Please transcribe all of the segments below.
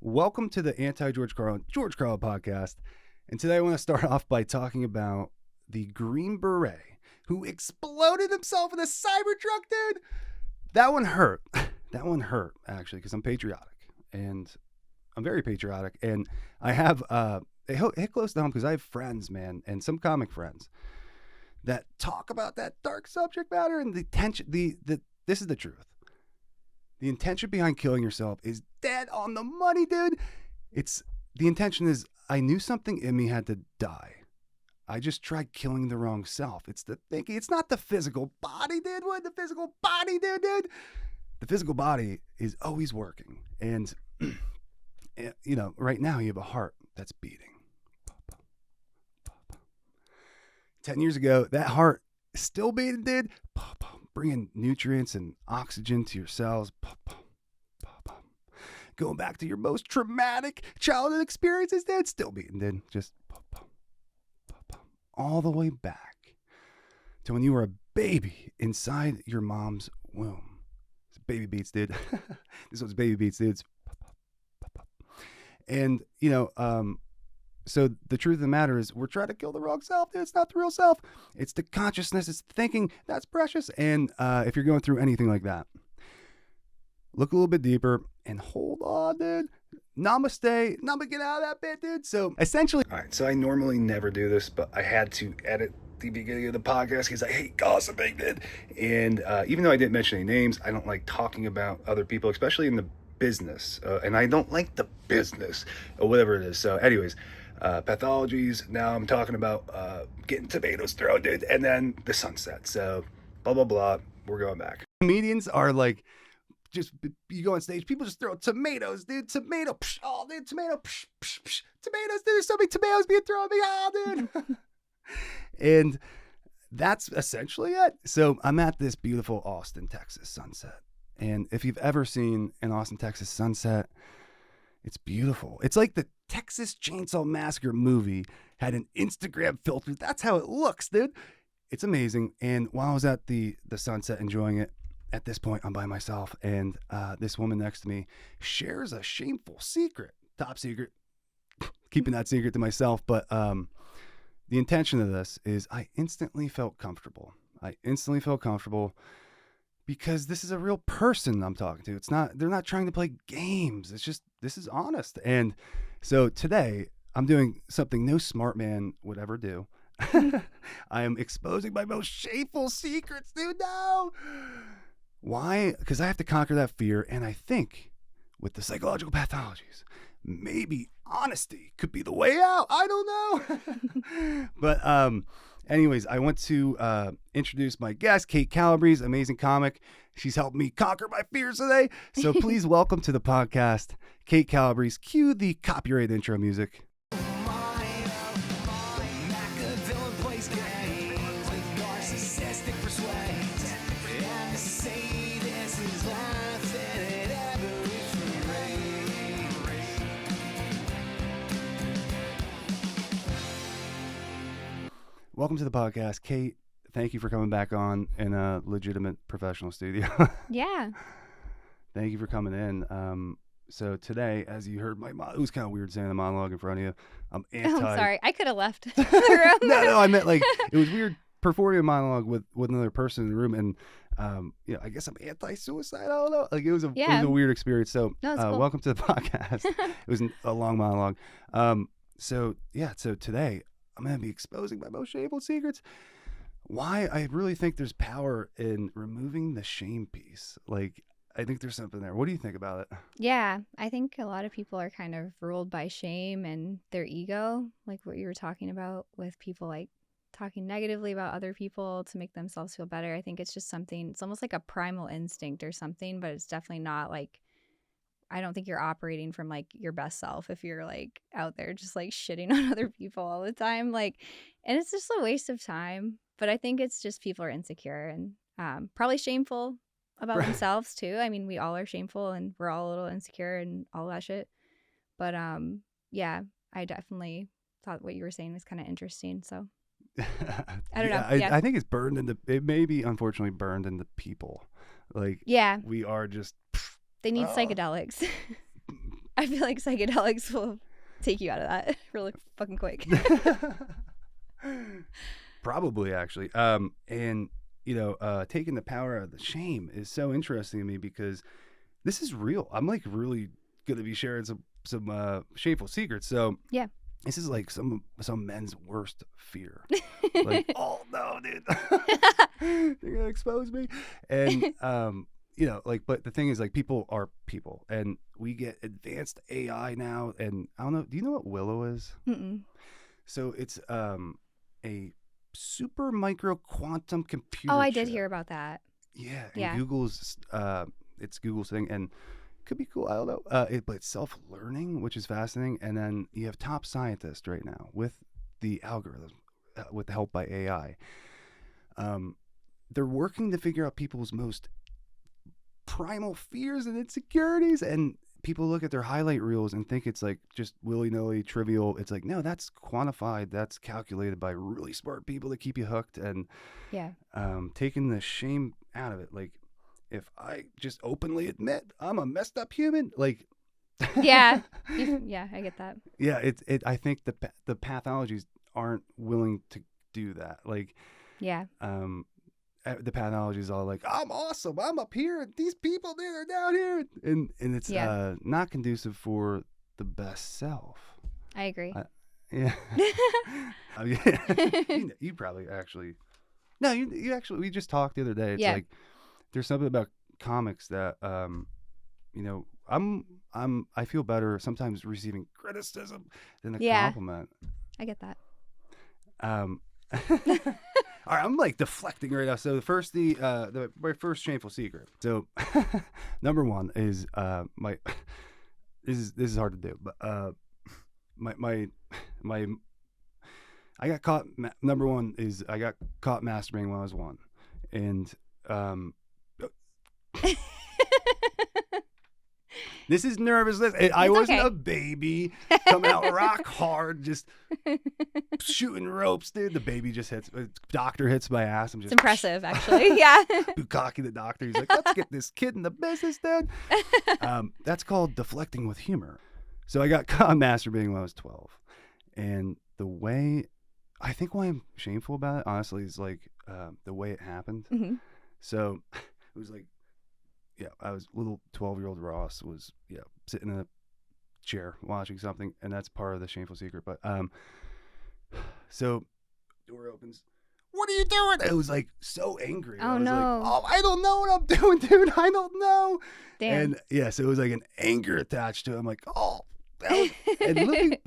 Welcome to the George Carlin Podcast. And today I want to start off by talking about the Green Beret who exploded himself in a Cybertruck, dude. That one hurt. That one hurt, actually, because I'm patriotic. And I'm very patriotic. And I have, it hit close to home because I have friends, man, and some comic friends that talk about that dark subject matter and the tension. This is the truth. The intention behind killing yourself is dead on the money, dude. The intention is, I knew something in me had to die. I just tried killing the wrong self. It's the thinking. It's not the physical body, dude. What the physical body, dude? The physical body is always working. And, you know, right now you have a heart that's beating. 10 years ago, that heart is still beating, dude. Bringing nutrients and oxygen to your cells. Going back to your most traumatic childhood experiences, dude. Still beating, dude. Just all the way back to when you were a baby inside your mom's womb. It's baby beats, dude. This was baby beats, dudes. And, you know, so the truth of the matter is we're trying to kill the wrong self. Dude. It's not the real self. It's the consciousness. It's the thinking. That's precious. And if you're going through anything like that, look a little bit deeper and hold on, dude. Namaste. Get out of that bit, dude. So essentially, all right. So I normally never do this, but I had to edit the beginning of the podcast because I hate gossiping, dude. And even though I didn't mention any names, I don't like talking about other people, especially in the business. And I don't like the business or whatever it is. So anyways, pathologies. Now I'm talking about getting tomatoes thrown, dude. And then the sunset. So blah, blah, blah. We're going back. Comedians are like, just, you go on stage, people just throw tomatoes, dude. Tomato, psh, oh, dude, tomato, psh, psh, psh. Tomatoes, dude. There's so many tomatoes being thrown at me, oh, dude. And that's essentially it. So I'm at this beautiful Austin, Texas sunset. And if you've ever seen an Austin, Texas sunset, it's beautiful. It's like the Texas Chainsaw Massacre movie had an Instagram filter. That's how it looks, dude. It's amazing. And while I was at the sunset enjoying it, at this point, I'm by myself, and this woman next to me shares a shameful secret. Top secret. Keeping that secret to myself. But the intention of this is I instantly felt comfortable. Because this is a real person I'm talking to. They're not trying to play games. It's just, this is honest. And so today I'm doing something no smart man would ever do. I am exposing my most shameful secrets, dude. No. Why? Because I have to conquer that fear. And I think with the psychological pathologies, maybe honesty could be the way out. I don't know. But anyways, I want to introduce my guest, Kaitcomedy, amazing comic. She's helped me conquer my fears today. So please welcome to the podcast, Kaitcomedy. Cue the copyright intro music. Welcome to the podcast, Kait. Thank you for coming back on in a legitimate professional studio. Yeah. Thank you for coming in. So today, as you heard, it was kind of weird saying the monologue in front of you. I'm I'm sorry. I could have left the room. No, I meant like it was weird performing a monologue with another person in the room, and you know, I guess I'm anti-suicide. I don't know. Like it was a weird experience. So no, cool. Welcome to the podcast. It was a long monologue. So today I'm going to be exposing my most shameful secrets. Why I really think there's power in removing the shame piece. Like, I think there's something there. What do you think about it? Yeah, I think a lot of people are kind of ruled by shame and their ego, like what you were talking about with people like talking negatively about other people to make themselves feel better. I think it's just something, it's almost like a primal instinct or something, but it's definitely not like, I don't think you're operating from like your best self if you're like out there just like shitting on other people all the time. Like, and it's just a waste of time. But I think it's just people are insecure and probably shameful about themselves too. I mean, we all are shameful and we're all a little insecure and all that shit. But yeah, I definitely thought what you were saying was kind of interesting. So I don't know. I think it's burned into, it may be unfortunately burned into people. Like, yeah, we are just, they need psychedelics. I feel like psychedelics will take you out of that really fucking quick. Probably, actually. And taking the power out of the shame is so interesting to me because this is real. I'm like really gonna be sharing some shameful secrets. So yeah, this is like some men's worst fear. Like, oh no, dude, they're gonna expose me. And but the thing is, like, people are people, and we get advanced AI now. And I don't know. Do you know what Willow is? Mm-mm. So it's a super micro quantum computer. Oh, I did chip. hear about that. Yeah, and Yeah. Google's it's Google's thing, and could be cool. I don't know. But it's self-learning, which is fascinating. And then you have top scientists right now with the algorithm, with the help by AI. They're working to figure out people's most primal fears and insecurities, and people look at their highlight reels and think it's like just willy-nilly trivial. It's like, no, that's quantified, that's calculated by really smart people to keep you hooked. And Yeah. taking the shame out of it, like, if I just openly admit I'm a messed up human, like, yeah, yeah, I get that. Yeah, I think the pathologies aren't willing to do that. Like, yeah, the pathologies all like, I'm awesome, I'm up here, and these people, they're down here, and it's not conducive for the best self. I agree. Yeah. You probably actually. No, you actually. We just talked the other day. It's like there's something about comics that I feel better sometimes receiving criticism than a compliment. I get that. All right, I'm like deflecting right now. So my first shameful secret. So number one is this is hard to do, but my I got caught. Number one is I got caught masturbating when I was 1, and this is nervousness. I wasn't a baby. Come out rock hard, just shooting ropes, dude. The baby just hits. Doctor hits my ass. I'm just. It's impressive, actually. Yeah. Bukkake the doctor. He's like, let's get this kid in the business, dude. That's called deflecting with humor. So I got caught masturbating when I was 12, and why I'm shameful about it, honestly, is like the way it happened. Mm-hmm. So it was like, I was little 12-year-old Ross was sitting in a chair watching something, and that's part of the shameful secret. But so door opens. What are you doing? I was like so angry. Oh, I was no. like, I don't know what I'm doing, dude. I don't know. Damn. And so it was like an anger attached to it. I'm like, oh, and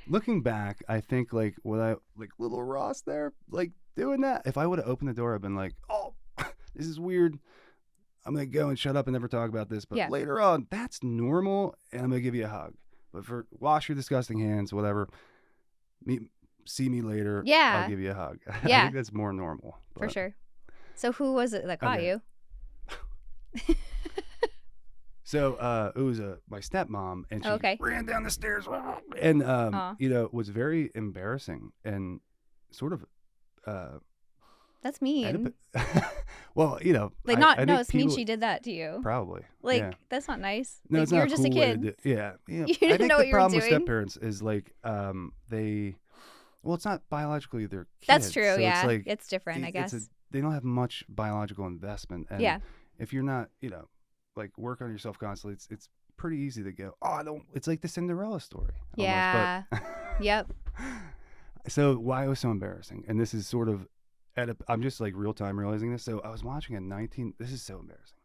looking back, I think like little Ross there, like doing that. If I would have opened the door, I'd been like, oh, this is weird. I'm going to go and shut up and never talk about this. But later on, that's normal, and I'm going to give you a hug. But wash your disgusting hands, whatever. See me later. Yeah. I'll give you a hug. Yeah. I think that's more normal. For sure. So who was it that caught you? So it was my stepmom, and she ran down the stairs, and it was very embarrassing and sort of. That's mean. Well, like it's mean she did that to you. Probably. Like that's not nice. No, like, it's you're not just a kid. Yeah. You didn't know what you were doing. The problem with step-parents is like it's not biologically their kids. That's true. So yeah, it's like it's different, I guess. They don't have much biological investment, and if you're not, like work on yourself constantly, it's pretty easy to go, oh, I don't. It's like the Cinderella story. Yeah. Almost, but Yep. So why it was so embarrassing, and this is sort of I'm just like real time realizing this. So I was watching this is so embarrassing,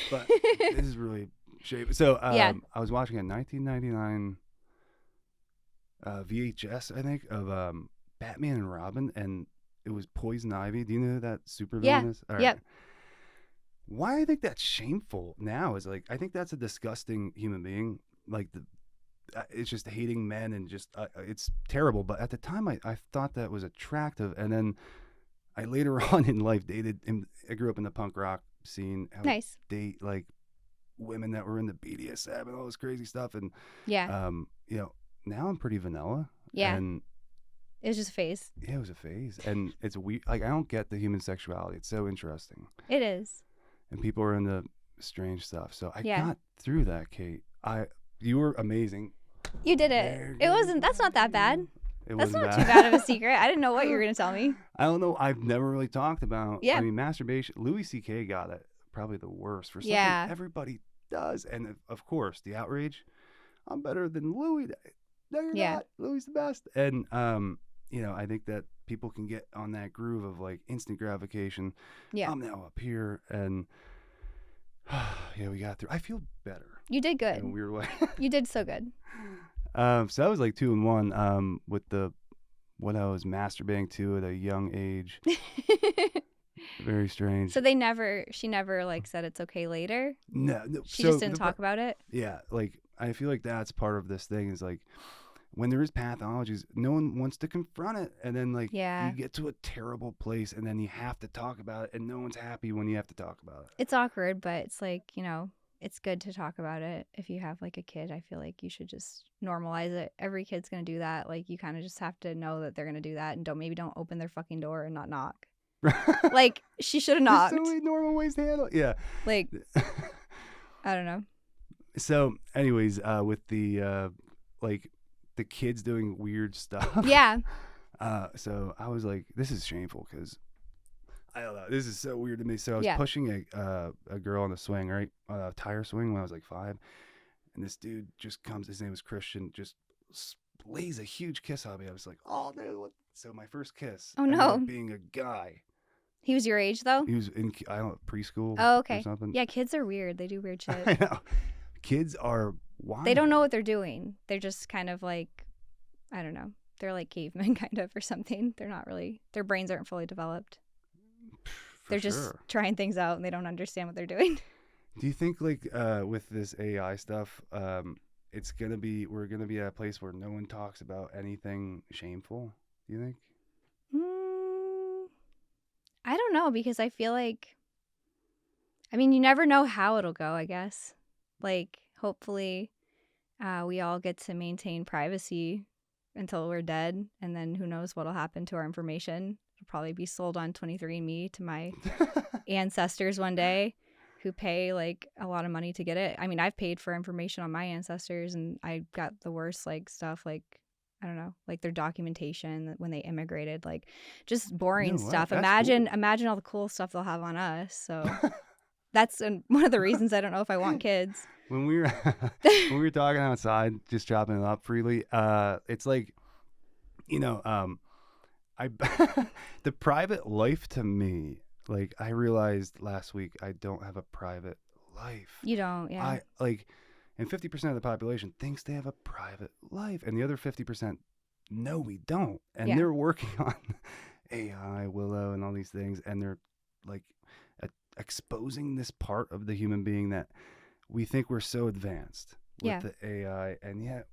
but this is really shaped. So I was watching a 1999 VHS, I think, of Batman and Robin, and it was Poison Ivy. Do you know who that supervillain is? All right. Yep. Why I think that's shameful now is like I think that's a disgusting human being. Like it's just hating men and just it's terrible. But at the time, I thought that was attractive, and then I later on in life dated him. I grew up in the punk rock scene. I would date like women that were into BDSM and all this crazy stuff, and now I'm pretty vanilla. Yeah. And it was just a phase. Yeah, it was a phase, and it's weird. Like I don't get the human sexuality. It's so interesting. It is. And people are into strange stuff. So I got through that, Kate. You were amazing. You did it. It wasn't. That's not that bad. It That's wasn't not bad. too bad of a secret. I didn't know what you were going to tell me. I don't know. I've never really talked about. Yeah. I mean, masturbation. Louis C.K. got it probably the worst for something everybody does, and of course the outrage. I'm better than Louis. No, you're not. Louis the best. And you know, I think that people can get on that groove of like instant gratification. Yeah. I'm now up here, and yeah, we got through. I feel better. You did good. In a weird way. You did so good. So that was like 2 in 1. With what I was masturbating to at a young age. Very strange. So she never like said it's okay later? No. She just didn't talk about it? Yeah. Like, I feel like that's part of this thing is like, when there is pathologies, no one wants to confront it. And then like, you get to a terrible place and then you have to talk about it and no one's happy when you have to talk about it. It's awkward, but it's like, you know, it's good to talk about it. If you have like a kid, I feel like you should just normalize it. Every kid's going to do that. Like, you kind of just have to know that they're going to do that and don't open their fucking door and not knock. Like, she should have knocked. There's so many normal ways to handle it. Yeah. Like, I don't know. So anyways, with the, like the kids doing weird stuff. Yeah. So I was like, this is shameful because I don't know. This is so weird to me. So I was pushing a girl on the swing, right? Tire swing when I was like 5. And this dude just comes, his name was Christian, just lays a huge kiss on me. I was like, oh, dude. What? So my first kiss. Oh, no. Being a guy. He was your age, though? He was in, I don't know, preschool. Oh, okay. Or something. Yeah, kids are weird. They do weird shit. I know. Kids are wild. They don't know what they're doing. They're just kind of like, I don't know. They're like cavemen kind of or something. They're not really, their brains aren't fully developed. They're just trying things out and they don't understand what they're doing. Do you think like with this AI stuff, it's going to be, we're going to be at a place where no one talks about anything shameful? Do you think? I don't know, because I feel like, I mean, you never know how it'll go, I guess. Like, hopefully we all get to maintain privacy until we're dead, and then who knows what'll happen to our information. It'll probably be sold on 23andMe to my ancestors one day, who pay like a lot of money to get it. I mean, I've paid for information on my ancestors, and I got the worst like stuff, like, I don't know, like their documentation when they immigrated, like just boring stuff. Imagine all the cool stuff they'll have on us. So that's one of the reasons I don't know if I want kids. When we were talking outside, just chopping it up freely, it's like, you know, the private life to me, like I realized last week, I don't have a private life. You don't, yeah. And 50% of the population thinks they have a private life, and the other 50%, no, we don't. And they're working on AI, Willow, and all these things, and they're like exposing this part of the human being that we think we're so advanced with the AI, and yet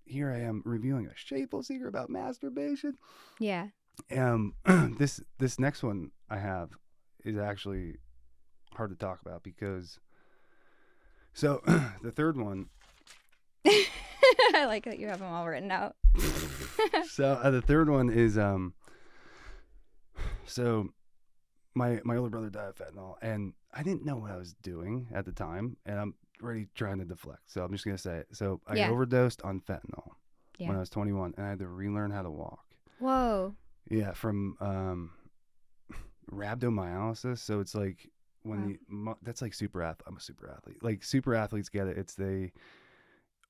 here I am revealing a shameful secret about masturbation. Yeah. This next one I have is actually hard to talk about because. So the third one. I like that you have them all written out. So the third one is so my older brother died of fentanyl, and I didn't know what I was doing at the time, and I'm already trying to deflect. So I'm just gonna say it. So I overdosed on fentanyl when I was 21, and I had to relearn how to walk. Whoa. Yeah, from rhabdomyolysis. So it's like. That's like I'm a super athlete. Like super athletes get it. It's they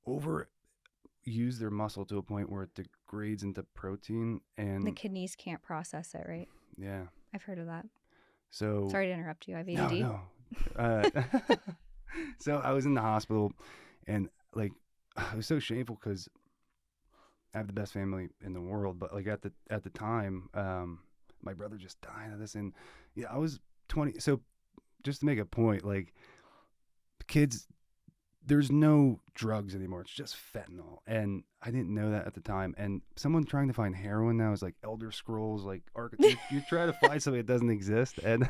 overuse their muscle to a point where it degrades into protein, and the kidneys can't process it, right? Yeah, I've heard of that. So sorry to interrupt you. I have ADD. No. So I was in the hospital, and like it was so shameful because I have the best family in the world, but like at the time, my brother just died of this, and I was 20. So just to make a point, like kids, there's no drugs anymore. It's just fentanyl. And I didn't know that at the time. And someone trying to find heroin now is like Elder Scrolls, like you try to find something that doesn't exist. And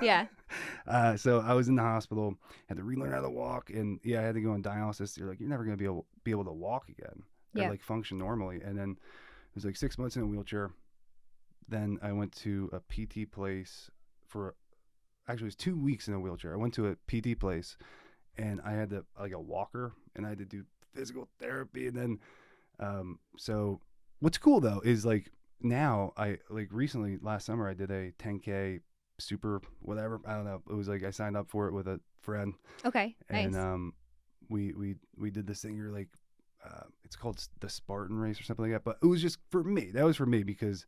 so I was in the hospital, had to relearn how to walk, and I had to go on dialysis. You're like, you're never going to be able to walk again or like function normally. And then it was like 6 months in a wheelchair. Then I went to a PT place actually, it was 2 weeks in a wheelchair. I went to a PT place, and I had a walker, and I had to do physical therapy. And then, so what's cool though is like now I like recently last summer I did a 10K super whatever. I don't know. It was like I signed up for it with a friend. Okay. Nice. And we did this thing. You're like, it's called the Spartan race or something like that. But it was just for me. That was for me because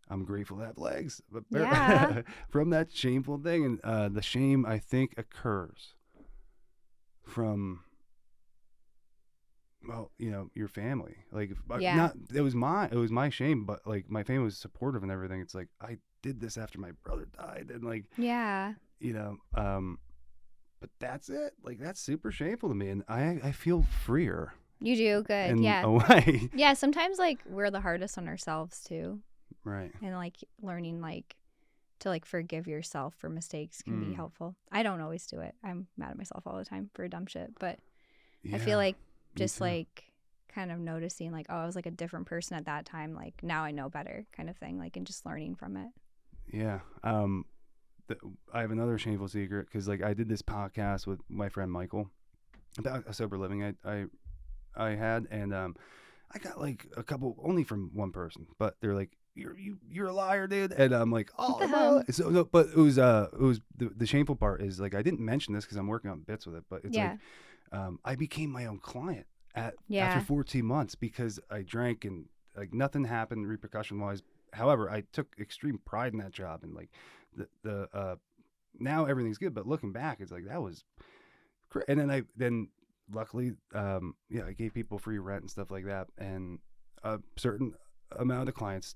I'm grateful to have legs. But Yeah. from that shameful thing, and the shame I think occurs from, well, you know, your family. Like, Yeah. it was my shame, but like my family was supportive and everything. It's like I did this after my brother died, and like, Yeah. you know, but that's it. Like that's super shameful to me, and I feel freer. You do good. In Yeah. a way. Yeah. Sometimes like we're the hardest on ourselves too. Right. And like learning like to like forgive yourself for mistakes can be helpful. I don't always do it. I'm mad at myself all the time for dumb shit. But Yeah, I feel like me just too. like kind of noticing like, oh, I was like a different person at that time. Like now I know better kind of thing. Like and just learning from it. Yeah. I have another shameful secret because like I did this podcast with my friend Michael about a sober living I had, and I got like a couple only from one person, but they're like, you're a liar, dude, and I'm like, oh no. So no, but it was the shameful part is like I didn't mention this because I'm working on bits with it, but it's like I became my own client after 14 months because I drank and like nothing happened repercussion wise. However, I took extreme pride in that job, and like the now everything's good, but looking back, it's like that was great. And then luckily, I gave people free rent and stuff like that, and a certain amount of clients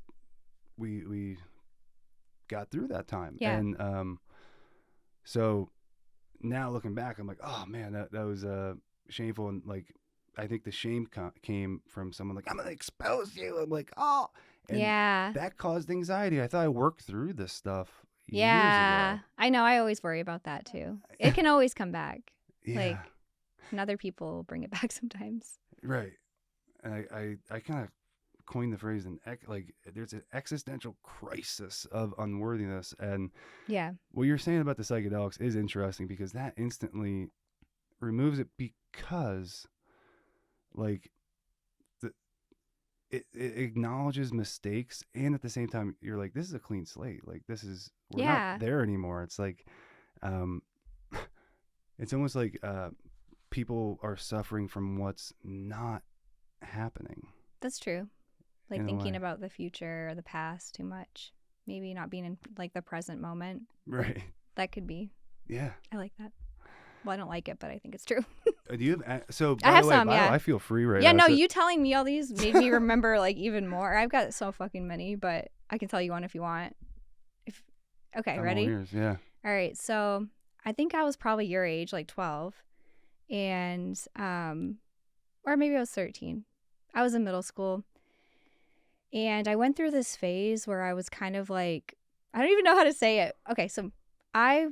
we got through that time. Yeah. And so now looking back, I'm like, oh man, that was shameful, and like I think the shame came from someone like, I'm gonna expose you. I'm like, oh. And that caused anxiety. I thought I worked through this stuff years ago. I know. I always worry about that too. It can always come back. Yeah. Like, and other people bring it back sometimes. Right. And I kind of coined the phrase, like, there's an existential crisis of unworthiness. And what you're saying about the psychedelics is interesting because that instantly removes it because, like, it acknowledges mistakes, and at the same time you're like, this is a clean slate, like we're not there anymore. It's like it's almost like people are suffering from what's not happening. That's true. Like thinking about the future or the past too much, maybe not being in like the present moment. Right. That could be. Yeah, I like that. Well, I don't like it, but I think it's true. Do you have so by I have the way, some, I feel free right now. Yeah, no, you telling me all these made me remember like even more. I've got so fucking many, but I can tell you one if you want. Okay, I'm ready? all ears, yeah. All right, so I think I was probably your age, like 12, and or maybe I was 13. I was in middle school, and I went through this phase where I was kind of like, I don't even know how to say it. Okay, so I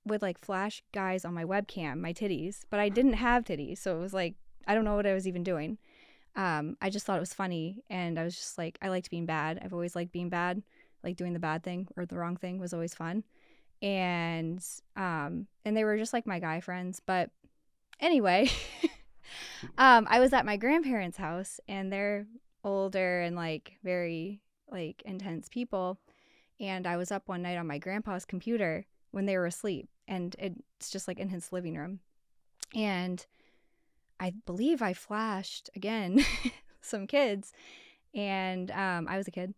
would like flash guys on my webcam, my titties, but I didn't have titties. So it was like, I don't know what I was even doing. I just thought it was funny. And I was just like, I liked being bad. I've always liked being bad. Like doing the bad thing or the wrong thing was always fun. And they were just like my guy friends. But anyway, I was at my grandparents' house and they're older and like very like intense people. And I was up one night on my grandpa's computer when they were asleep, and it's just like in his living room, and I believe I flashed again some kids, and I was a kid,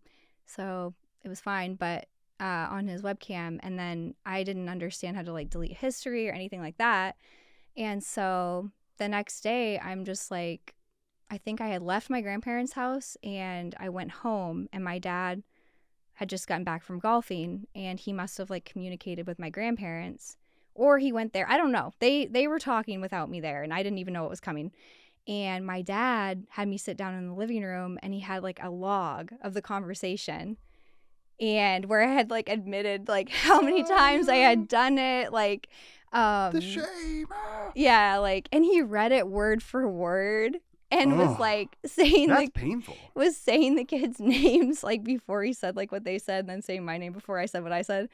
so it was fine, but on his webcam, and then I didn't understand how to like delete history or anything like that, and so the next day I'm just like, I think I had left my grandparents' house and I went home, and my dad had just gotten back from golfing, and he must have like communicated with my grandparents, or he went there. I don't know. They were talking without me there, and I didn't even know what was coming. And my dad had me sit down in the living room, and he had like a log of the conversation, and where I had like admitted like how many times I had done it, like the shame. Yeah, like, and he read it word for word. and was like saying that's like painful. was saying the kids' names like before he said like what they said, and then saying my name before I said what I said.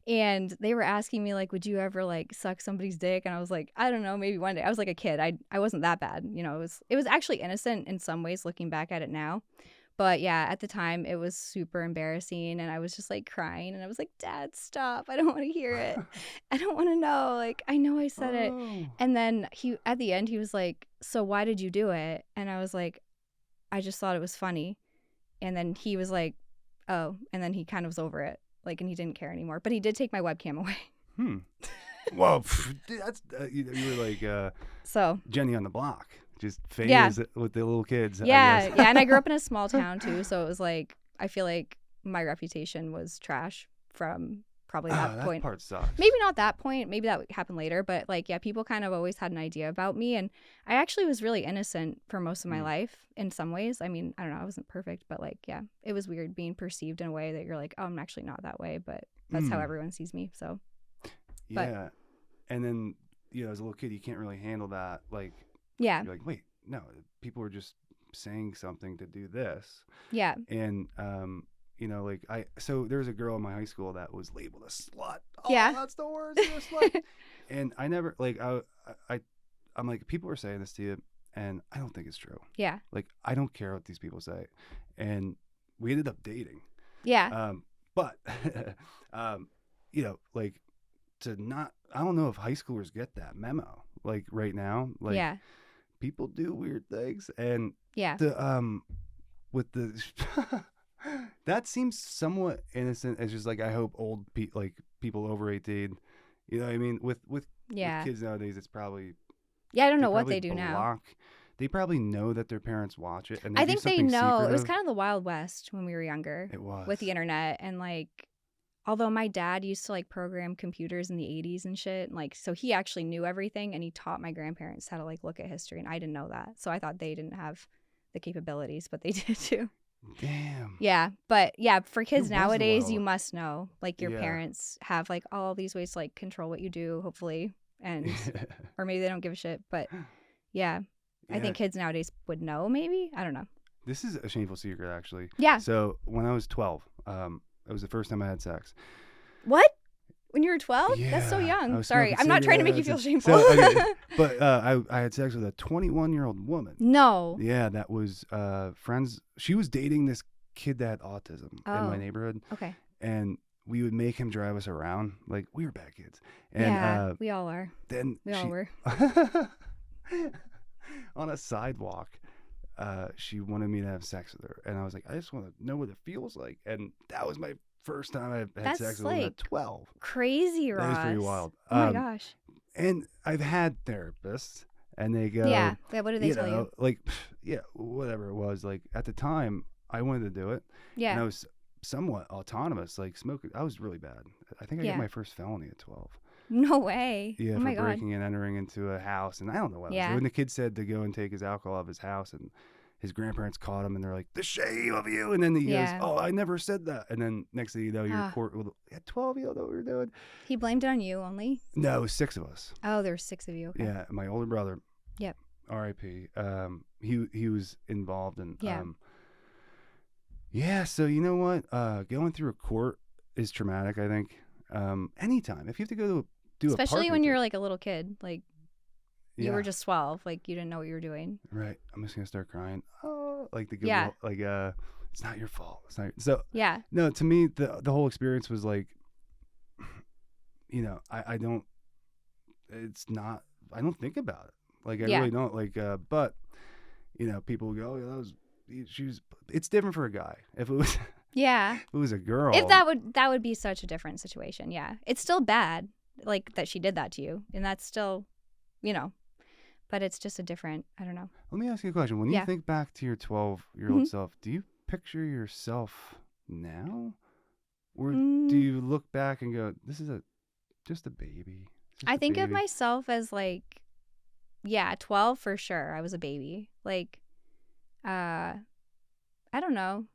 And they were asking me like, would you ever like suck somebody's dick? And I was like, I don't know, maybe one day. I was like a kid. I wasn't that bad, you know. It was actually innocent in some ways looking back at it now. But yeah, at the time it was super embarrassing, and I was just like crying, and I was like, Dad, stop. I don't want to hear it. I don't want to know. Like, I know I said it. And then at the end he was like, so why did you do it? And I was like, I just thought it was funny. And then he was like, oh, and then he kind of was over it. Like, and he didn't care anymore. But he did take my webcam away. Whoa, that's you were like so Jenny on the block. Just famous with the little kids. Yeah, yeah. And I grew up in a small town too, so it was like I feel like my reputation was trash from probably that point. That part sucks. Maybe not that point. Maybe that would happen later. But like, yeah, people kind of always had an idea about me, and I actually was really innocent for most of my life in some ways. I mean, I don't know, I wasn't perfect, but like, yeah, it was weird being perceived in a way that you're like, oh, I'm actually not that way, but that's how everyone sees me. So yeah, and then you know, as a little kid, you can't really handle that. Like. Yeah. You're like, wait, no, people are just saying something to do this. Yeah. And, you know, like so there was a girl in my high school that was labeled a slut. Oh, yeah. That's the worst. You're a slut. And I never, like, I'm like, people are saying this to you, and I don't think it's true. Yeah. Like, I don't care what these people say. And we ended up dating. Yeah. But, you know, like, I don't know if high schoolers get that memo. Like, right now, like, yeah. People do weird things, and yeah, with the that seems somewhat innocent. It's just like, I hope old people over 18, you know what I mean? With kids nowadays, it's probably I don't know what they do now. They probably know that their parents watch it, and I think they know. secretive. It was kind of the Wild West when we were younger. It was with the internet, and like. Although my dad used to like program computers in the 80s and shit, and, like, so he actually knew everything, and he taught my grandparents how to like look at history, and I didn't know that. So I thought they didn't have the capabilities, but they did too. Damn. Yeah, but yeah, for kids nowadays, you must know, like, your parents have like all these ways to like control what you do, hopefully, and or maybe they don't give a shit, but yeah, I think kids nowadays would know, maybe. I don't know. This is a shameful secret, actually. Yeah. So when I was 12, it was the first time I had sex. What? When you were 12? Yeah, that's so young. Sorry, I'm not trying to make you feel shameful. But I had sex with a 21-year-old woman. No. Yeah, that was friends. She was dating this kid that had autism in my neighborhood. Okay. And we would make him drive us around. Like, we were bad kids. And, we all are. Then we all were. On a sidewalk. She wanted me to have sex with her, and I was like, I just want to know what it feels like, and that was my first time I had sex with her at 12. Crazy, Ross. That is pretty wild. Oh my gosh. And I've had therapists, and they go, yeah. What do they tell you? Like, yeah, whatever it was. Like, at the time, I wanted to do it. Yeah. And I was somewhat autonomous, like smoking. I was really bad. I think I got my first felony at 12. No way. Yeah, oh my for breaking and entering into a house. And I don't know what it was. When the kid said to go and take his alcohol out of his house, and his grandparents caught him, and they're like, the shame of you. And then he goes, oh, I never said that. And then next thing you know, you're in court with, at 12, you don't know what you're doing. He blamed it on you only? No, it was 6 of us. Oh, there were 6 of you. Okay. Yeah, my older brother. Yep. R.I.P. He was involved in. Yeah. So you know what? Going through a court is traumatic, I think. Anytime. If you have to go to especially when you're like a little kid, like you were just 12, like you didn't know what you were doing. Right. I'm just gonna start crying. Oh, like the good like it's not your fault. It's not so yeah. No, to me the whole experience was like, you know, I don't think about it. Like I really don't, like but you know, people go, oh, it's different for a guy. If it was if it was a girl. If that would be such a different situation. Yeah. It's still bad, like that she did that to you, and that's still, you know, but it's just a different, I don't know. Let me ask you a question. When you think back to your 12-year-old self, do you picture yourself now? Or do you look back and go, this is just a baby? I think of myself as like, 12 for sure. I was a baby. Like, I don't know.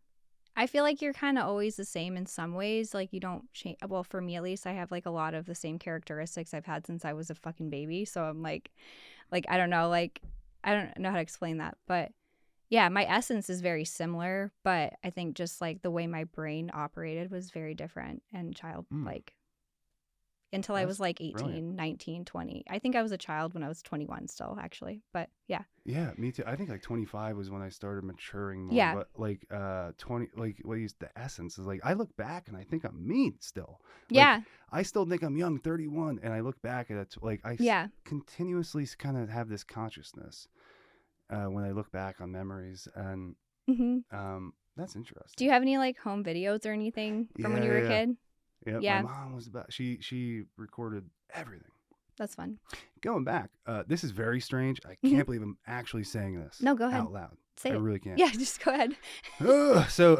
I feel like you're kind of always the same in some ways. Like you don't change. Well, for me at least, I have like a lot of the same characteristics I've had since I was a fucking baby. So I'm like I don't know. Like I don't know how to explain that, but yeah, my essence is very similar, but I think just like the way my brain operated was very different and childlike. Until I was like 18, brilliant. 19, 20. I think I was a child when I was 21 still, actually. But yeah. Yeah, me too. I think like 25 was when I started maturing more. Yeah. But like 20, like what is the essence is like, I look back and I think I'm mean still. Like, Yeah. I still think I'm young, 31. And I look back at it, like I continuously kind of have this consciousness when I look back on memories. And that's interesting. Do you have any like home videos or anything from when you were a kid? Yep, yeah. My mom was about, she recorded everything. That's fun. Going back, this is very strange. I can't believe I'm actually saying this. No, go ahead. Out loud. Say I it. really can't. Yeah, just go ahead. So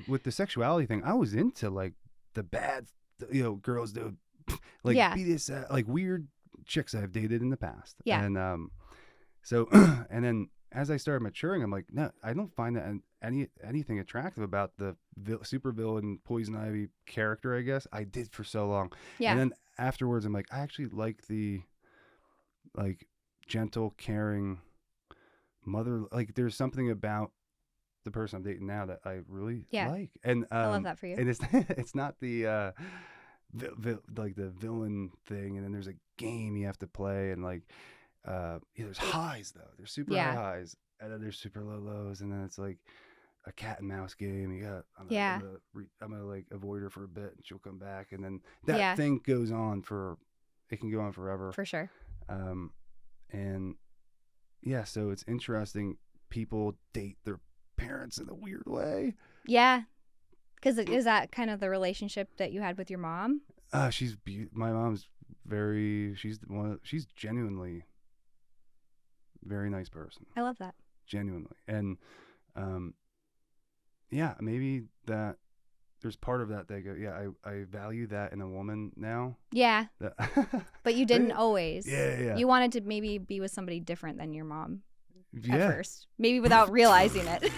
with the sexuality thing, I was into like the bad, girls that would like be this like weird chicks I've dated in the past. Yeah. And and then as I started maturing, I'm like, no, I don't find that anything attractive about the super villain Poison Ivy character. I guess I did for so long. Yeah. And then afterwards, I'm like, I actually like the like gentle, caring mother. Like, there's something about the person I'm dating now that I really like. And I love that for you. And it's not the like the villain thing. And then there's a game you have to play, and like. There's highs though. There's super high highs, and then there's super low lows, and then it's like a cat and mouse game. You got I'm gonna like avoid her for a bit, and she'll come back, and then that thing goes on it can go on forever. For sure. And yeah, so it's interesting. People date their parents in a weird way. Yeah, because is that kind of the relationship that you had with your mom? My mom's she's genuinely very nice person. I love that. Genuinely. And maybe that there's part of that they go, I value that in a woman now. Yeah. But you didn't always. Yeah. You wanted to maybe be with somebody different than your mom at first. Maybe without realizing it.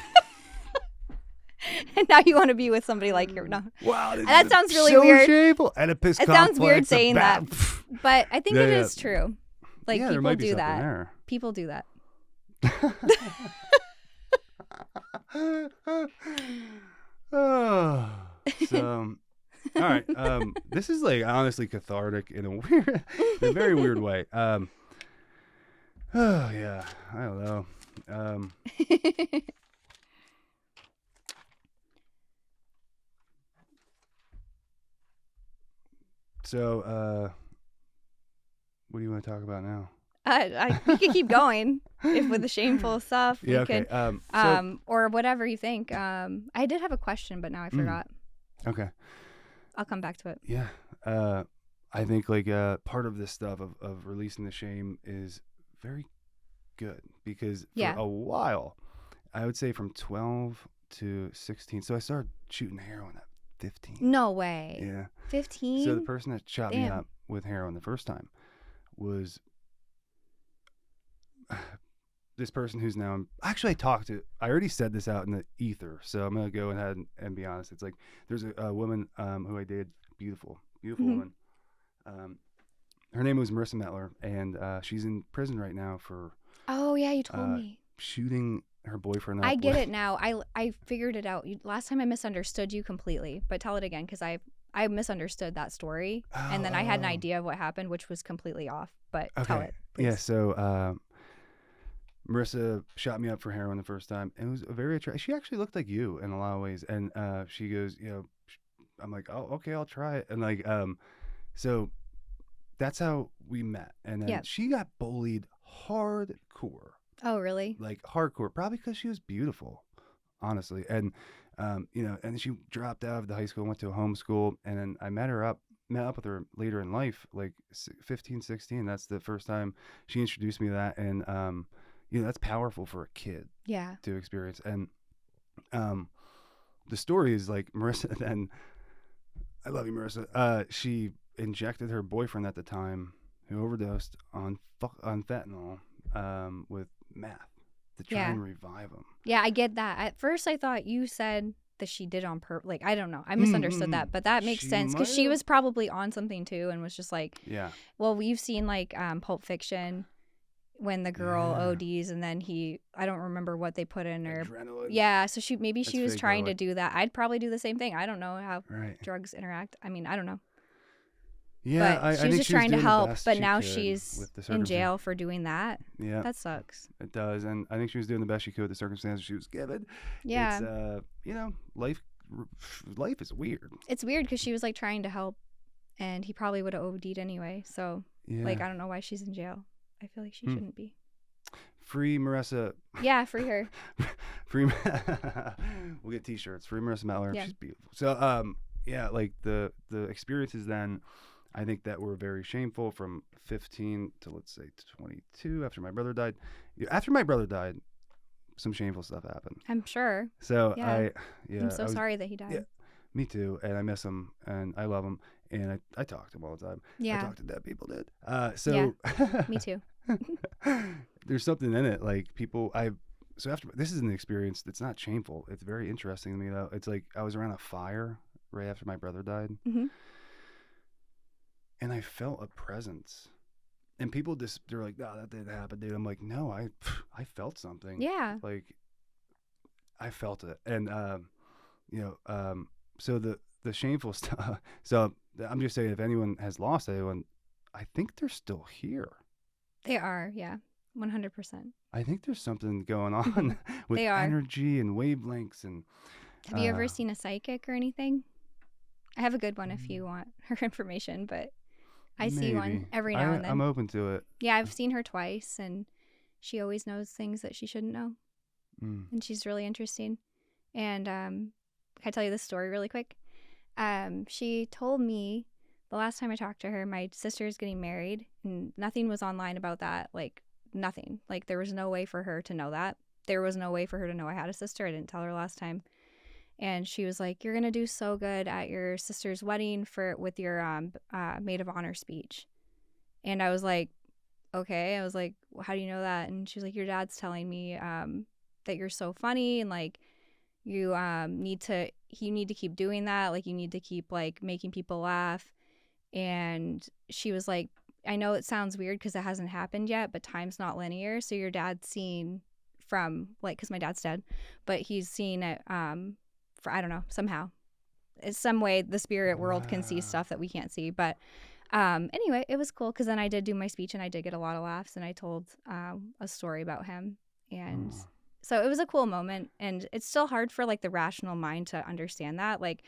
And now you want to be with somebody like your no. Wow, that sounds really weird. Shameful. It sounds weird saying that, but I think it is true. Like people do that. There. People do that. So, all right. This is like honestly cathartic in a very weird way. Oh yeah, I don't know. So, what do you want to talk about now? We could keep going with the shameful stuff. Yeah, okay. Or whatever you think. I did have a question, but now I forgot. Okay. I'll come back to it. Yeah. I think like part of this stuff of releasing the shame is very good because for a while, I would say from 12 to 16. So I started shooting heroin at 15. No way. Yeah. 15? So the person that shot me up with heroin the first time was this person who's now actually I already said this out in the ether, so I'm gonna go ahead and be honest. It's like there's a woman who I dated, beautiful woman. Her name was Marissa Metler, and she's in prison right now for you told me shooting her boyfriend up. I get it now. I figured it out. Last time I misunderstood you completely, but tell it again because I misunderstood that story, and then I had an idea of what happened, which was completely off. But tell it, please. Yeah, so Marissa shot me up for heroin the first time, and it was a very attractive. She actually looked like you in a lot of ways, and she goes, I'm like, oh, okay, I'll try it, and like, so that's how we met, and then she got bullied hardcore. Oh, really? Like hardcore, probably because she was beautiful, honestly, and and she dropped out of the high school, went to a homeschool, and then I met up with her later in life, like 15, 16. That's the first time she introduced me to that, and that's powerful for a kid to experience. And the story is like Marissa then, I love you, Marissa, she injected her boyfriend at the time, who overdosed on fentanyl with meth to try and revive him. Yeah, I get that. At first I thought you said that she did on purpose. Like, I don't know. I misunderstood that, but that makes sense because she was probably on something too and was just like, well, we've seen like Pulp Fiction when the girl ODs and then I don't remember what they put in her. Adrenaline. Yeah, so she That's was fake, trying by the to do that. I'd probably do the same thing. I don't know how Right. drugs interact. I mean, I don't know. Yeah, But I she think was just she was trying to doing the help, best but she now could she's with the in circumstance. jail for doing that. Yeah, That sucks. it does, and I think she was doing the best she could with the circumstances she was given. Yeah. It's you know, life is weird. It's weird because she was like trying to help, and he probably would have OD'd anyway. So, Yeah. like, I don't know why she's in jail. I feel like she shouldn't be. Free Marissa. Yeah, free her. Free. We'll get T-shirts. Free Marissa Mettler. Yeah. She's beautiful. So, yeah, like the experiences then, I think that were very shameful from 15 to let's say 22 after my brother died. After my brother died, some shameful stuff happened. I'm sure. So Yeah. I'm I'm so sorry that he died. Yeah, me too. And I miss him and I love him and I talk to him all the time. Yeah. I talk to dead people, dude. Me too. There's something in it, like so after this is an experience that's not shameful. It's very interesting to me though. It's like I was around a fire right after my brother died, Mm-hmm. and I felt a presence. And people they're like, "No, that didn't happen, dude." I'm like, "No, I felt something." Yeah. Like I felt it, and so the shameful stuff. So I'm just saying, if anyone has lost anyone, I think they're still here. They are. Yeah. 100%. I think there's something going on with They are. energy and wavelengths and. Have you ever seen a psychic or anything? I have a good one if you want her information, but I see one maybe. every now and then. I'm open to it. Yeah, I've seen her twice, and she always knows things that she shouldn't know, and she's really interesting. And can I tell you this story really quick? She told me the last time I talked to her, my sister is getting married, and nothing was online about that. Like, nothing. Like, there was no way for her to know that. There was no way for her to know I had a sister. I didn't tell her last time. And she was like, "You're gonna do so good at your sister's wedding with your maid of honor speech." And I was like, "Okay." I was like, well, "How do you know that?" And she was like, "Your dad's telling me that you're so funny, and like you need to keep doing that. Like, you need to keep like making people laugh." And she was like, "I know it sounds weird because it hasn't happened yet, but time's not linear. So your dad's seen from like, because my dad's dead, but he's seen it for, I don't know, somehow. It's some way the spirit world can see stuff that we can't see." But anyway, it was cool because then I did do my speech and I did get a lot of laughs, and I told a story about him. And so it was a cool moment. And it's still hard for like the rational mind to understand that. Like,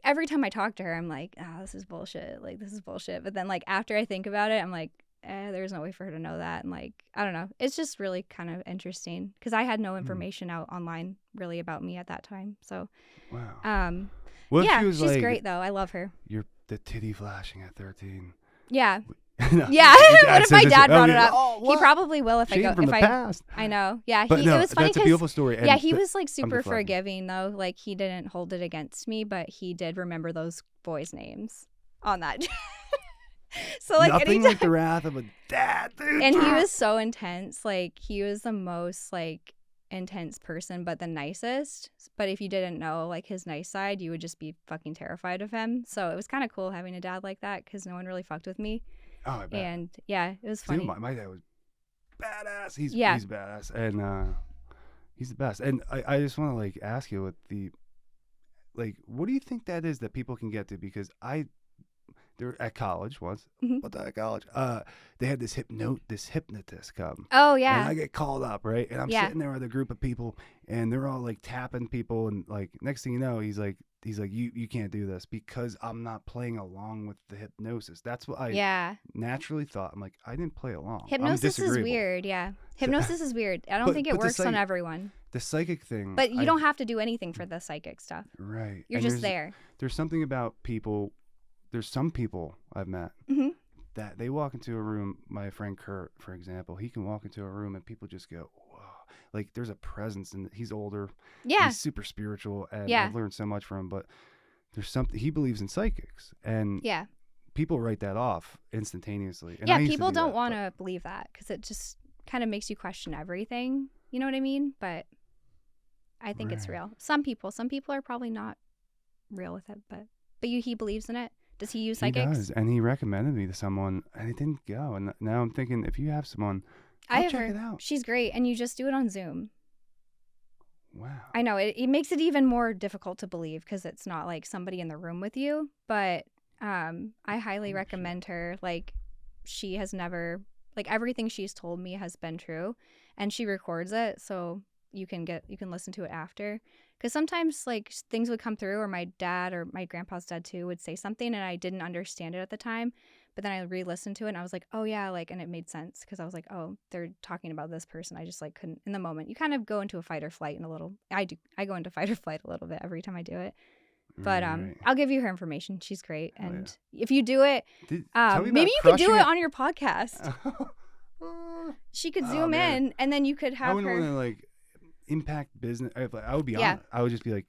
every time I talk to her, I'm like, "Oh, this is bullshit. Like, this is bullshit." But then like after I think about it, I'm like, there's no way for her to know that. And like, I don't know. It's just really kind of interesting because I had no information out online really about me at that time. So, wow. Yeah, she's like, like, great though. I love her. You're the titty flashing at 13. Yeah. No. Yeah. What if my dad brought it up? Oh, he probably will if Shame I go. from If the I, past. I know. Yeah. But no, it was funny that's a because beautiful story. yeah, he was like super deflecting. forgiving though. Like, he didn't hold it against me, but he did remember those boys' names on that. So like nothing anytime, like the wrath of a dad, dude. and he was so intense. Like, he was the most like intense person, but the nicest. But if you didn't know like his nice side, you would just be fucking terrified of him. So it was kind of cool having a dad like that because no one really fucked with me. Oh, I bet. And yeah, it was funny. Dude, my dad was badass. He's badass, and he's the best. And I just want to like ask you what do you think that is that people can get to? Because they're at college once. Mm-hmm. What at college? They had this hypnotist come. Oh yeah. And I get called up, right? And I'm sitting there with a group of people, and they're all like tapping people, and like next thing you know, he's like, you can't do this because I'm not playing along with the hypnosis. That's what I naturally thought. I'm like, I didn't play along. Hypnosis is weird. Yeah, hypnosis is weird. I don't think it works on everyone. The psychic thing. But you don't have to do anything for the psychic stuff. Right. You're just there. There's something about people. There's some people I've met that they walk into a room. My friend Kurt, for example, he can walk into a room and people just go, whoa. Like, there's a presence, and he's older. Yeah. He's super spiritual, and I've learned so much from him. But there's something, he believes in psychics, and people write that off instantaneously. And people don't want to believe that because it just kind of makes you question everything. You know what I mean? But I think it's real. Some people are probably not real with it, but he believes in it. Does he use He psychics? does, and he recommended me to someone, and it didn't go. And now I'm thinking, if you have someone, I'll check it out. She's great, and you just do it on Zoom. Wow. I know it makes it even more difficult to believe because it's not like somebody in the room with you. But I highly recommend her. Like, she has never, like, everything she's told me has been true, and she records it, so you can listen to it after. Because sometimes, like, things would come through, or my dad or my grandpa's dad too would say something, and I didn't understand it at the time. But then I re-listened to it, and I was like, oh yeah, like, and it made sense because I was like, oh, they're talking about this person. I just like couldn't in the moment. You kind of go into a fight or flight in a little. I go into fight or flight a little bit every time I do it. But Right. I'll give you her information. She's great, Hell and if you do it, tell me maybe about you could do crushing it on your podcast. She could zoom man. in, and then you could have I wouldn't her. want to like impact business. I would be Yeah. honest. I would just be like,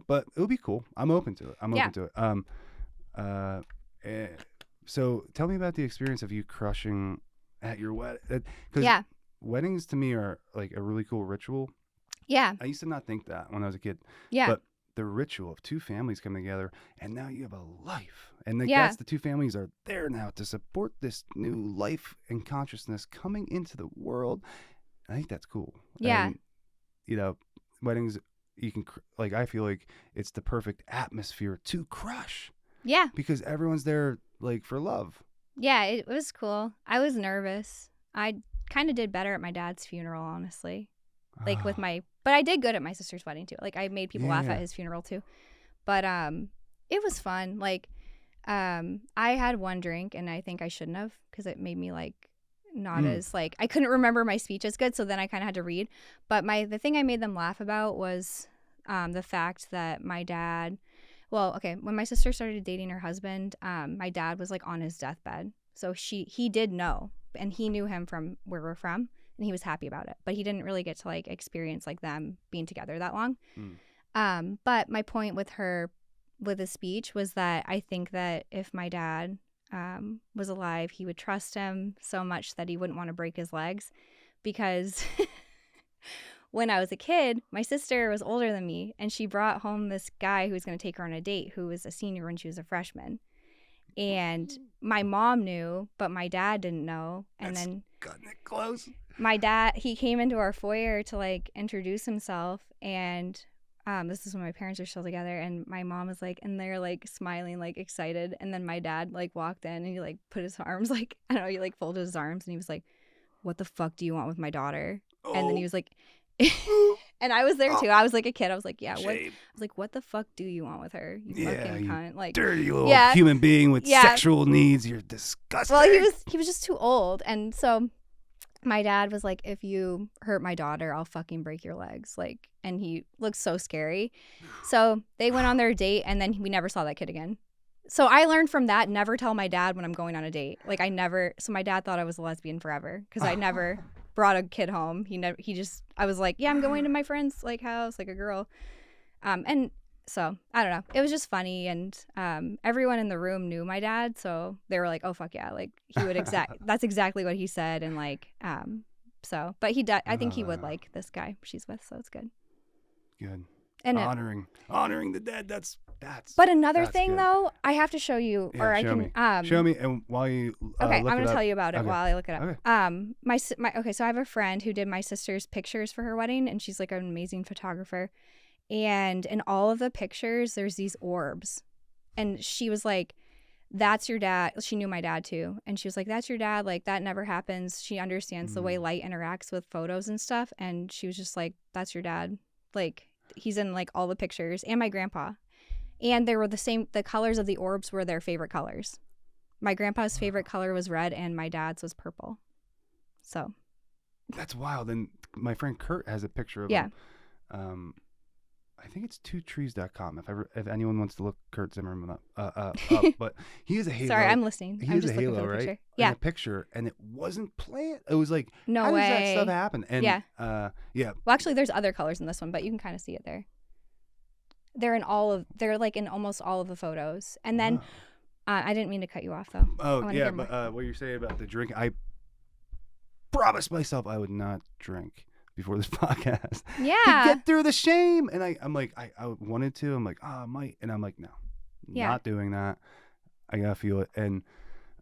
but it would be cool. I'm open to it. Open to it. So tell me about the experience of you crushing at your wedding. Because weddings to me are like a really cool ritual. Yeah. I used to not think that when I was a kid. Yeah. But the ritual of two families coming together, and now you have a life. And that's the two families are there now to support this new life and consciousness coming into the world. I think that's cool. Yeah. And, weddings, you can, like, I feel like it's the perfect atmosphere to crush. Yeah. Because everyone's there, like, for love. Yeah, it was cool. I was nervous. I kind of did better at my dad's funeral, honestly. Like, but I did good at my sister's wedding, too. Like, I made people laugh at his funeral, too. But it was fun. Like, I had one drink, and I think I shouldn't have, because it made me, like, not as, like, I couldn't remember my speech as good, so then I kind of had to read. But the thing I made them laugh about was the fact that my dad, when my sister started dating her husband, my dad was, like, on his deathbed. So he did know, and he knew him from where we're from, and he was happy about it. But he didn't really get to, like, experience, like, them being together that long. But my point with the speech was that I think that if my dad was alive, he would trust him so much that he wouldn't want to break his legs, because when I was a kid, my sister was older than me, and she brought home this guy who was going to take her on a date, who was a senior when she was a freshman. And my mom knew, but my dad didn't know. And then cutting it close. My dad, he came into our foyer to, like, introduce himself, and this is when my parents are still together, and my mom was like, and they're, like, smiling, like, excited, and then my dad, like, walked in, and he, like, put his arms, like, I don't know, he, like, folded his arms, and he was like, what the fuck do you want with my daughter? And then he was like, and I was there too. I was like a kid. I was like, yeah, what? I was like, what the fuck do you want with her? You fucking cunt. Like, dirty little human being with sexual needs. You're disgusting. Well, he was just too old, and so my dad was like, if you hurt my daughter, I'll fucking break your legs. Like, and he looked so scary. So they went on their date, and then we never saw that kid again. So I learned from that, never tell my dad when I'm going on a date. Like, so my dad thought I was a lesbian forever, because I never brought a kid home. I was like, yeah, I'm going to my friend's, like, house, like a girl. And so I don't know. It was just funny, and everyone in the room knew my dad, so they were like, oh fuck yeah, like, he would that's exactly what he said. And like, but I think he would like this guy she's with, so it's good. Good. And honoring the dead. That's. But another thing, good. though, I have to show you, or I can show me, and while you okay, I'm gonna tell you about it okay. while I look it up. Okay. So I have a friend who did my sister's pictures for her wedding, and she's like an amazing photographer. And in all of the pictures, there's these orbs, and she was like, "That's your dad." She knew my dad too, and she was like, "That's your dad. Like, that never happens." She understands the way light interacts with photos and stuff, and she was just like, "That's your dad. Like, he's in like all the pictures, and my grandpa." And they were the colors of the orbs were their favorite colors. My grandpa's favorite color was red, and my dad's was purple. So. That's wild. And my friend Kurt has a picture of him. I think it's twotrees.com. If anyone wants to look Kurt Zimmerman up, but he has a halo. Sorry, I'm listening. He I'm has just a halo, looking for the right? picture. Yeah. In a picture, and it wasn't planned. It was like, no how way. does that stuff happen? And yeah. Yeah. Well, actually, there's other colors in this one, but you can kind of see it there. They're like in almost all of the photos. And then I didn't mean to cut you off, though. Oh, yeah, but what you're saying about the drink, I promised myself I would not drink before this podcast. Yeah. To get through the shame. And I'm like, I wanted to. I'm like, I might. And I'm like, no. not doing that, I gotta feel it. And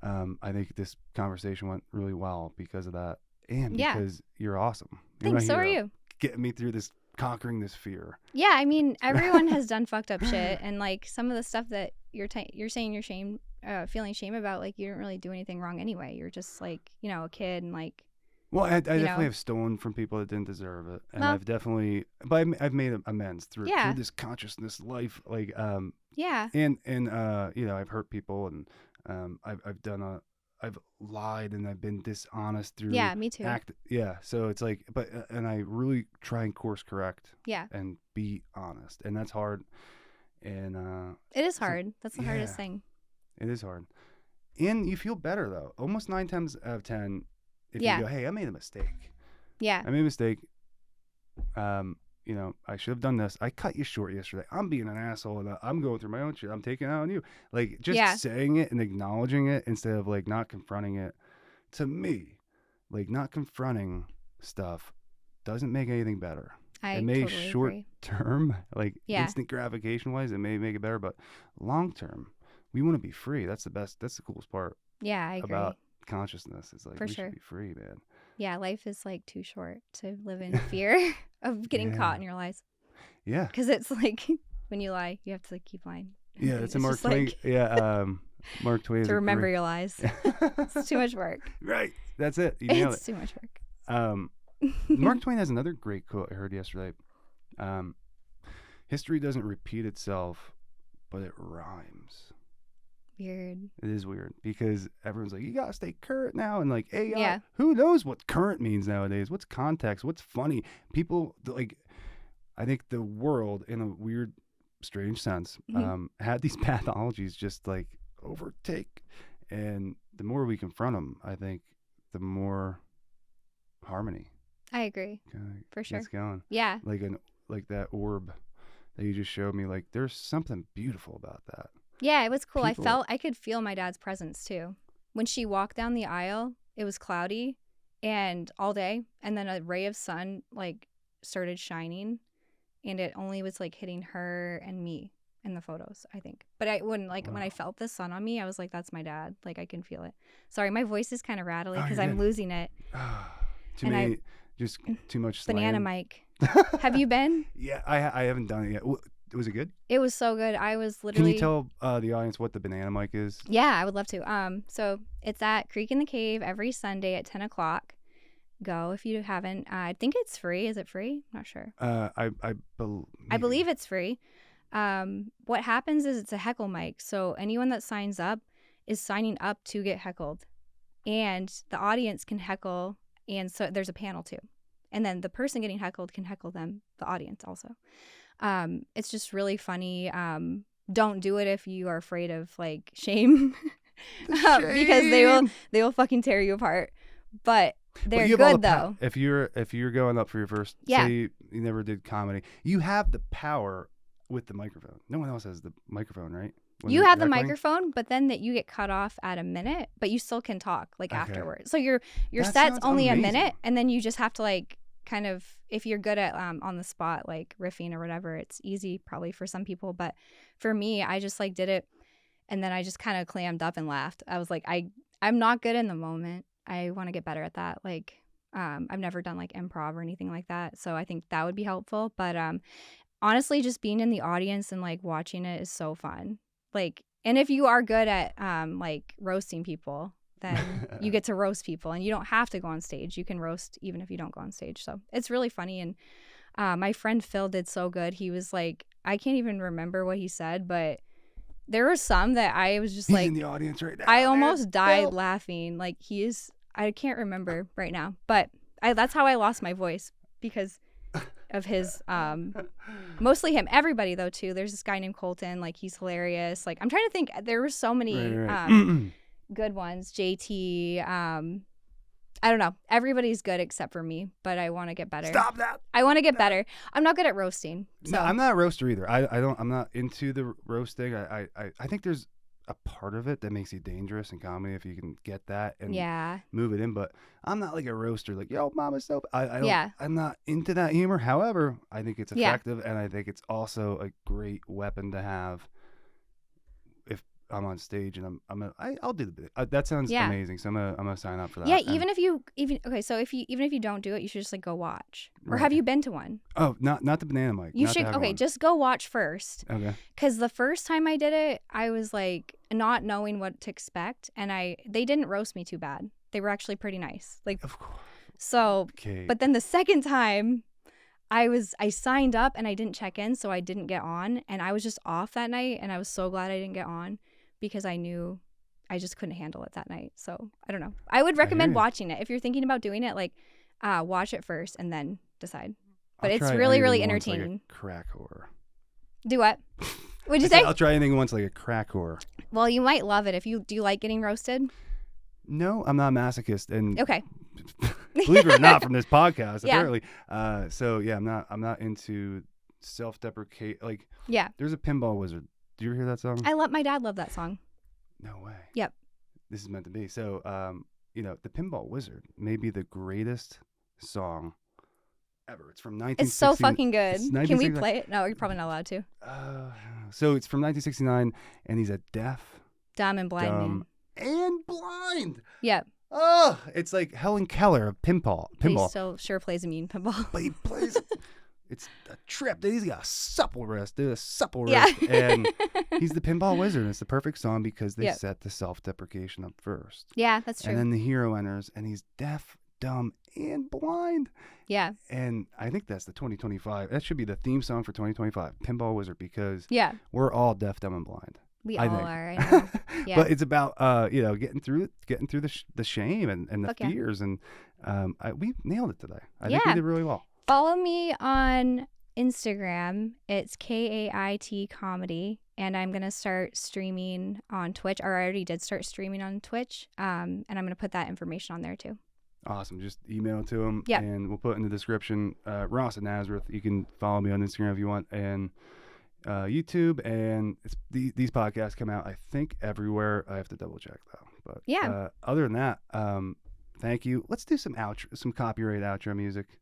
I think this conversation went really well because of that, and because you're awesome. Thanks. So are you. Getting me through this, conquering this fear. Yeah, I mean, everyone has done fucked up shit, and like some of the stuff that you're saying you're feeling shame about, like you didn't really do anything wrong anyway. You're just like, you know, a kid, and like. Well, I definitely have stolen from people that didn't deserve it, and I've definitely, but I've made amends through this consciousness life, like and you know, I've hurt people, and I've lied, and I've been dishonest through me too. So it's like, but and I really try and course correct, and be honest, and that's hard, and it is hard. That's the hardest thing. It is hard, and you feel better though. Almost 9 times out of 10. If you go, hey, I made a mistake. Yeah. I made a mistake. You know, I should have done this. I cut you short yesterday. I'm being an asshole, and I'm going through my own shit. I'm taking it out on you. Like, just saying it and acknowledging it instead of, like, not confronting it. To me, like, not confronting stuff doesn't make anything better. It may totally short agree. term, like, instant gratification-wise, it may make it better. But long term, we want to be free. That's the best. That's the coolest part. Yeah, I agree. About consciousness is like, we should be free, man. Yeah, life is like too short to live in fear of getting caught in your lies. Yeah, because it's like when you lie, you have to like keep lying. Yeah, it's a Mark Twain. Mark Twain to remember your lies. It's too much work. Right, that's it. You nailed it's too much work. Mark Twain has another great quote I heard yesterday. History doesn't repeat itself, but it rhymes. Weird. It is weird because everyone's like, you gotta stay current now, and like AI. Who knows what current means nowadays? What's context? What's funny? People like, I think the world, in a weird, strange sense, had these pathologies just like overtake, and the more we confront them, I think the more harmony. I agree. For sure. It's going. Yeah. Like that orb that you just showed me. Like, there's something beautiful about that. Yeah, it was cool. I could feel my dad's presence too. When she walked down the aisle, it was cloudy and all day, and then a ray of sun like started shining, and it only was like hitting her and me in the photos, I think. But I wouldn't when I felt the sun on me, I was like, that's my dad. Like, I can feel it. Sorry, my voice is kind of rattly because I'm losing it. Just too much slang. Banana mic. Have you been? Yeah, I haven't done it yet. Was it good? It was so good. I was literally. Can you tell the audience what the banana mic is? Yeah, I would love to. So it's at Creek in the Cave every Sunday at 10 o'clock. Go if you haven't. I think it's free. Is it free? I'm not sure. I believe it's free. What happens is it's a heckle mic. So anyone that signs up is signing up to get heckled, and the audience can heckle, and so there's a panel too, and then the person getting heckled can heckle them, the audience also. It's just really funny. Don't do it if you are afraid of like shame, because they will fucking tear you apart. But they're good though. If you're going up for your first, say you never did comedy, you have the power with the microphone. No one else has the microphone, right? You have the microphone, but then that you get cut off at a minute, but you still can talk like afterwards. So your set's only a minute, and then you just have to like kind of, if you're good at on the spot like riffing or whatever, it's easy probably for some people, but for me, I just like did it, and then I just kind of clammed up and laughed. I was like, I'm not good in the moment. I want to get better at that. Like I've never done like improv or anything like that, so I think that would be helpful. But honestly, just being in the audience and like watching it is so fun. Like, and if you are good at like roasting people, then you get to roast people, and you don't have to go on stage. You can roast even if you don't go on stage. So it's really funny. And my friend Phil did so good. He was like, I can't even remember what he said, but there were some that I was just like, in the audience right now. I almost died laughing. Like, I can't remember right now, but that's how I lost my voice, because of his mostly him. Everybody though too. There's this guy named Colton, like he's hilarious. Like, I'm trying to think, there were so many good ones. JT, I don't know, everybody's good except for me, but I want to get better. Stop that. I want to get better. I'm not good at roasting, so. No, I'm not a roaster either. I'm not into the roasting. I think there's a part of it that makes you dangerous in comedy if you can get that and move it in, but I'm not like a roaster, like, yo, mama's so I'm not into that humor. However, I think it's effective, and I think it's also a great weapon to have if I'm on stage and I'll do the bit. That sounds Yeah. amazing. So I'm gonna sign up for that. Yeah, And- even if you don't do it, you should just like go watch. Or Right. have you been to one? Oh, not the banana mic. You not to should. have Okay, one. just go watch first. Okay. Because the first time I did it, I was like not knowing what to expect, and they didn't roast me too bad. They were actually pretty nice. Like, Of course. so. Okay. But then the second time, I signed up and I didn't check in, so I didn't get on, and I was just off that night, and I was so glad I didn't get on because I knew I just couldn't handle it that night. So I don't know. I would recommend you. watching it if you're thinking about doing it. Like, watch it first and then decide. But I'll it's try really, really anything once, like a entertaining. crack whore. Do what? What'd you I said say? I'll try anything once, like a crack whore. Well, you might love it. Do you like getting roasted? No, I'm not a masochist, and Okay. believe it or not, from this podcast, Yeah. apparently. So yeah, I'm not into self-deprecate. Like, Yeah. there's a pinball wizard. Do you ever hear that song? My dad loved that song. No way. Yep. This is meant to be. So, the pinball wizard may be the greatest song ever. It's from 1969. It's so fucking good. It's Can we 1969. play it? No, you're probably not allowed to. So it's from 1969, and he's a deaf, Dumb and blind man. dumb, and blind. Yep. Oh, it's like Helen Keller of pinball. But he still sure plays a mean pinball. But he plays. It's a trip. He's got a supple wrist, dude. A supple Yeah. wrist. And he's the pinball wizard. And it's the perfect song because they Yep. set the self-deprecation up first. Yeah, that's true. And then the hero enters, and he's deaf, dumb, and blind. Yeah. And I think that's the 2025. That should be the theme song for 2025. Pinball Wizard, because Yeah. we're all deaf, dumb, and blind. We I all think. are. I know. Yeah. But it's about getting through the shame and the Fuck yeah. fears, and we nailed it today. I think we Yeah. did really well. Follow me on Instagram. It's Kaitcomedy, and I'm gonna start streaming on Twitch. Or I already did start streaming on Twitch. And I'm gonna put that information on there too. Awesome. Just email it to him, Yeah. and we'll put in the description. Ross and Nazareth. You can follow me on Instagram if you want, and YouTube. And these podcasts come out, I think, everywhere. I have to double check though. But Yeah. other than that, thank you. Let's do some copyright outro music.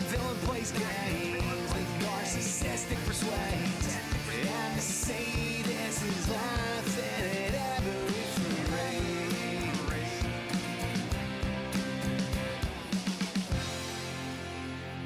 Villain plays